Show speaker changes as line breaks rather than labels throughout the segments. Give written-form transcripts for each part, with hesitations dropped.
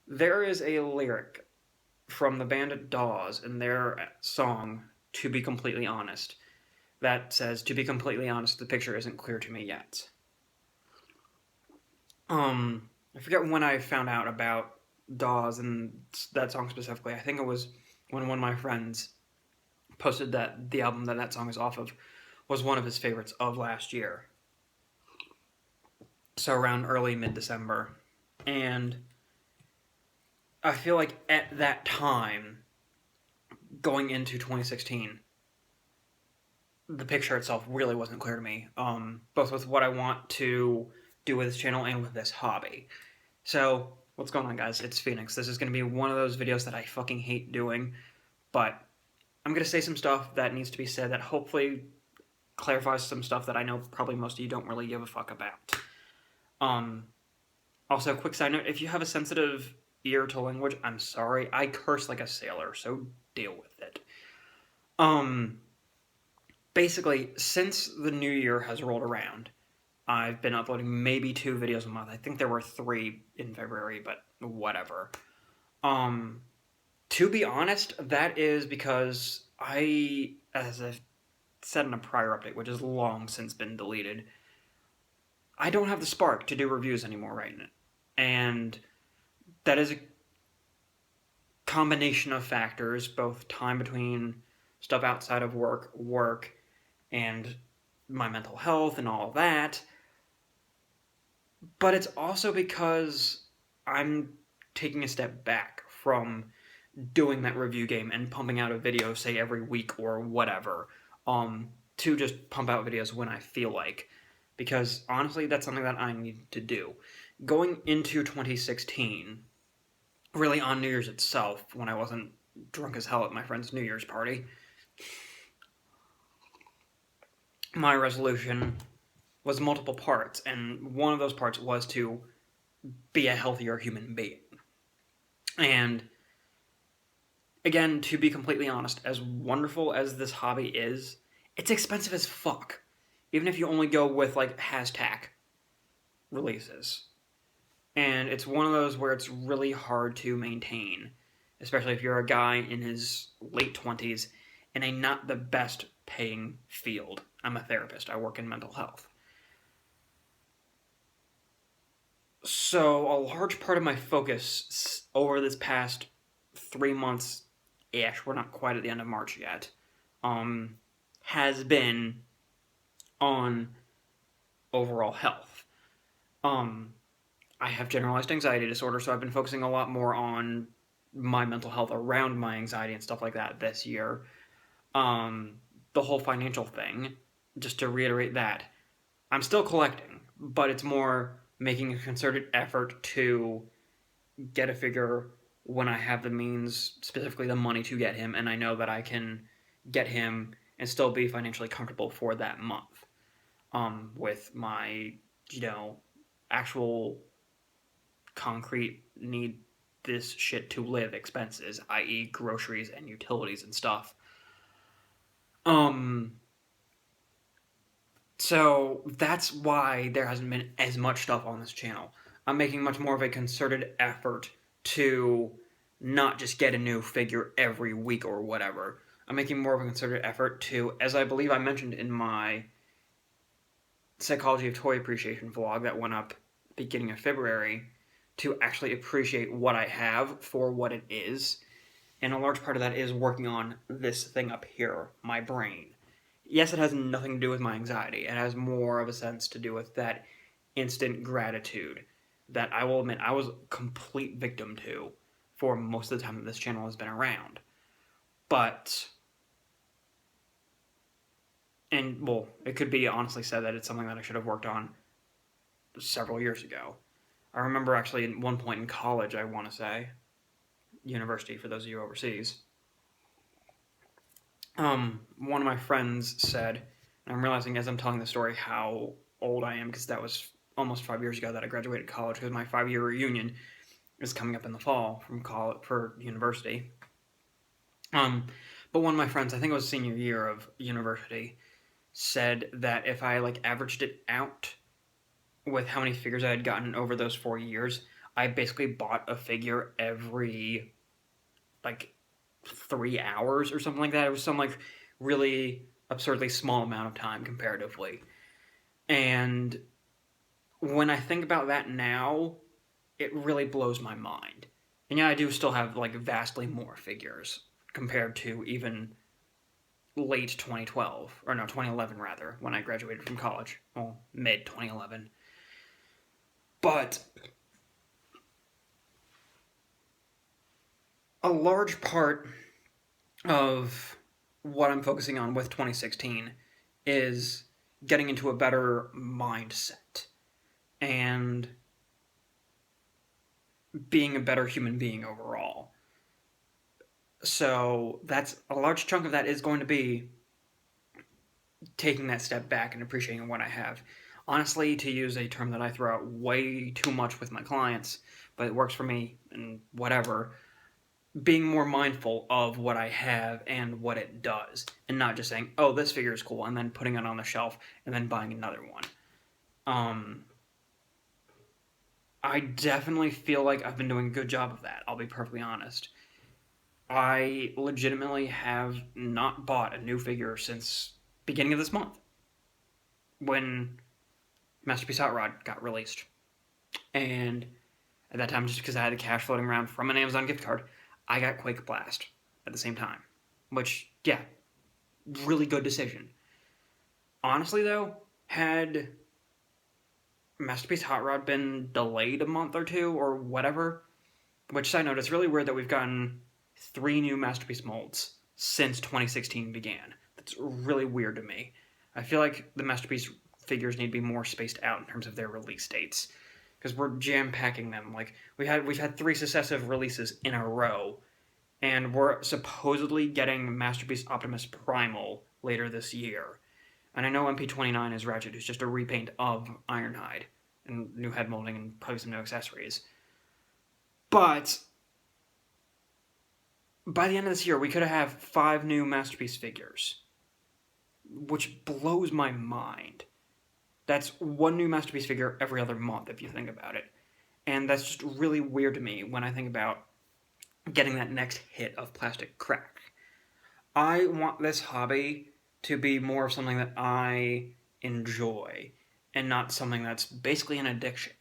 There is a lyric from the band Dawes in their song "To Be Completely Honest" that says, "To be completely honest, the picture isn't clear to me yet." I forget when I found out about Dawes and that song specifically. I think it was when one of my friends posted that the album that song is off of was one of his favorites of last year. So around early mid December. And I feel like at that time, going into 2016, the picture itself really wasn't clear to me, both with what I want to do with this channel and with this hobby. So, what's going on, guys? It's Phoenix. This is going to be one of those videos that I fucking hate doing, but I'm going to say some stuff that needs to be said that hopefully clarifies some stuff that I know probably most of you don't really give a fuck about. Um, Also, quick side note, if you have a sensitive ear to language, I'm sorry. I curse like a sailor, so deal with it. Um, Basically, since the new year has rolled around, I've been uploading maybe 2 videos a month. I think there were 3 in February, but whatever. Um, to be honest, that is because as I've said in a prior update, which has long since been deleted, I don't have the spark to do reviews anymore right now. And that is a combination of factors, both time between stuff outside of work, and my mental health and all that. But it's also because I'm taking a step back from doing that review game and pumping out a video, say every week or whatever, to just pump out videos when I feel like. Because honestly, that's something that I need to do. Going into 2016, really on New Year's itself, when I wasn't drunk as hell at my friend's New Year's party, my resolution was multiple parts, and one of those parts was to be a healthier human being. And again, to be completely honest, as wonderful as this hobby is, it's expensive as fuck. Even if you only go with like hashtag releases. And it's one of those where it's really hard to maintain, especially if you're a guy in his late 20s in a not the best paying field. I'm a therapist, I work in mental health. So, a large part of my focus over this past 3 months ish, we're not quite at the end of March yet, um, has been on overall health. Um, I have generalized anxiety disorder, so I've been focusing a lot more on my mental health around my anxiety and stuff like that this year. Um, the whole financial thing, just to reiterate that, I'm still collecting, but it's more making a concerted effort to get a figure when I have the means, specifically the money to get him, and I know that I can get him and still be financially comfortable for that month. With my, you know, actual concrete need this shit to live expenses, i.e., groceries and utilities and stuff. Um, so that's why there hasn't been as much stuff on this channel. I'm making much more of a concerted effort to not just get a new figure every week or whatever. I'm making more of a concerted effort to, as I believe I mentioned in my Psychology of Toy Appreciation vlog that went up beginning of February, to actually appreciate what I have for what it is. And a large part of that is working on this thing up here, my brain. Yes, it has nothing to do with my anxiety. It has more of a sense to do with that instant gratitude that I will admit I was a complete victim to for most of the time that this channel has been around. But, and well, it could be honestly said that it's something that I should have worked on several years ago. I remember actually at one point in college, I want to say, university for those of you overseas, one of my friends said, and I'm realizing as I'm telling the story how old I am, because that was almost 5 years ago that I graduated college, because my 5-year reunion is coming up in the fall from college for university. But one of my friends, I think it was senior year of university, said that if I like averaged it out with how many figures I had gotten over those 4 years, I basically bought a figure every, like, 3 hours or something like that. It was some, like, really absurdly small amount of time comparatively. And when I think about that now, it really blows my mind. And yeah, I do still have, like, vastly more figures compared to even late 2012, or no, 2011 rather, when I graduated from college. Well, mid 2011. But a large part of what I'm focusing on with 2016 is getting into a better mindset and being a better human being overall. So that's a large chunk of that is going to be taking that step back and appreciating what I have. Honestly, to use a term that I throw out way too much with my clients, but it works for me and whatever, being more mindful of what I have and what it does, and not just saying, "Oh, this figure is cool," and then putting it on the shelf and then buying another one. I definitely feel like I've been doing a good job of that. I'll be perfectly honest. I legitimately have not bought a new figure since beginning of this month, when Masterpiece Hot Rod got released, and at that time, just because I had the cash floating around from an Amazon gift card, I got Quake Blast at the same time. Which, yeah, really good decision. Honestly, though, had Masterpiece Hot Rod been delayed a month or two or whatever, which, side note, it's really weird that we've gotten 3 new Masterpiece molds since 2016 began. That's really weird to me. I feel like the Masterpiece figures need to be more spaced out in terms of their release dates, because we're jam packing them. Like we've had 3 successive releases in a row, and we're supposedly getting Masterpiece Optimus Primal later this year. And I know MP29 is Ratchet, who's just a repaint of Ironhide and new head molding and probably some new accessories. But by the end of this year, we could have 5 new Masterpiece figures, which blows my mind. That's 1 new Masterpiece figure every other month, if you think about it. And that's just really weird to me when I think about getting that next hit of plastic crack. I want this hobby to be more of something that I enjoy and not something that's basically an addiction.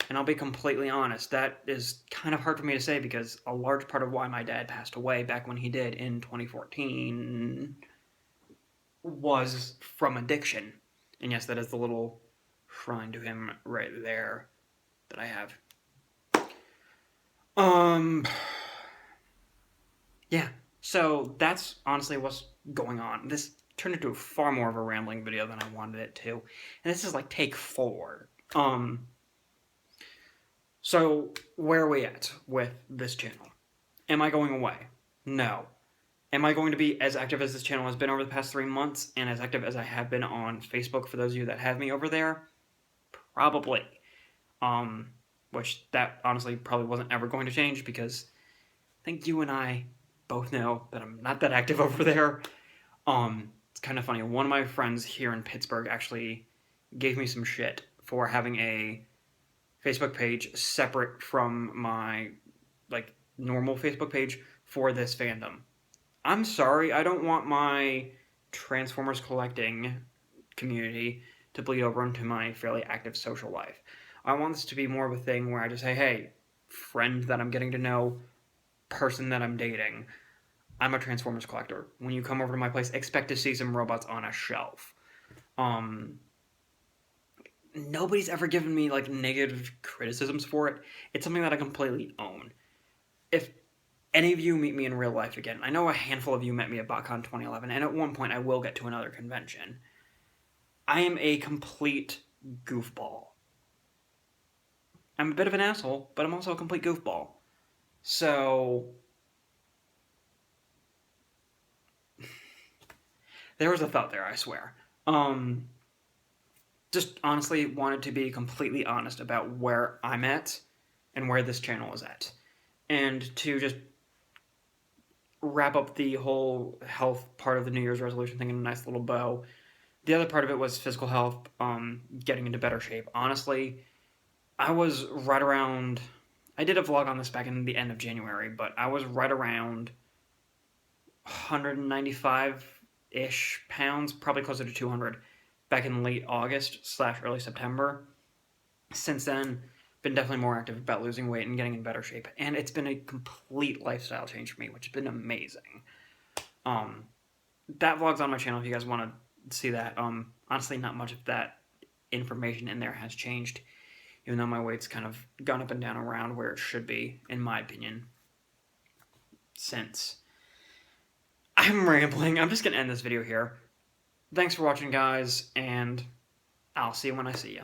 And I'll be completely honest, that is kind of hard for me to say because a large part of why my dad passed away back when he did in 2014 was from addiction. And yes, that is the little shrine to him right there that I have. Yeah, so that's honestly what's going on. This turned into far more of a rambling video than I wanted it to. And this is like take 4. So where are we at with this channel? Am I going away? No. Am I going to be as active as this channel has been over the past 3 months and as active as I have been on Facebook for those of you that have me over there? Probably. Which that honestly probably wasn't ever going to change because I think you and I both know that I'm not that active over there. It's kind of funny. One of my friends here in Pittsburgh actually gave me some shit for having a Facebook page separate from my like normal Facebook page for this fandom. I'm sorry, I don't want my Transformers collecting community to bleed over into my fairly active social life. I want this to be more of a thing where I just say, hey, friend that I'm getting to know, person that I'm dating, I'm a Transformers collector. When you come over to my place, expect to see some robots on a shelf. Nobody's ever given me like negative criticisms for it. It's something that I completely own. If any of you meet me in real life again, I know a handful of you met me at BotCon 2011, and at one point I will get to another convention. I am a complete goofball. I'm a bit of an asshole, but I'm also a complete goofball. So there was a thought there, I swear. Just honestly wanted to be completely honest about where I'm at and where this channel is at. And to just wrap up the whole health part of the New Year's resolution thing in a nice little bow. The other part of it was physical health, getting into better shape. Honestly, I was right around I did a vlog on this back in the end of January, but I was right around 195-ish pounds, probably closer to 200, back in late August / early September. Since then, been definitely more active about losing weight and getting in better shape, and it's been a complete lifestyle change for me, which has been amazing. That vlog's on my channel if you guys want to see that. Honestly, not much of that information in there has changed, even though my weight's kind of gone up and down around where it should be, in my opinion, since. I'm rambling. I'm just going to end this video here. Thanks for watching, guys, and I'll see you when I see you.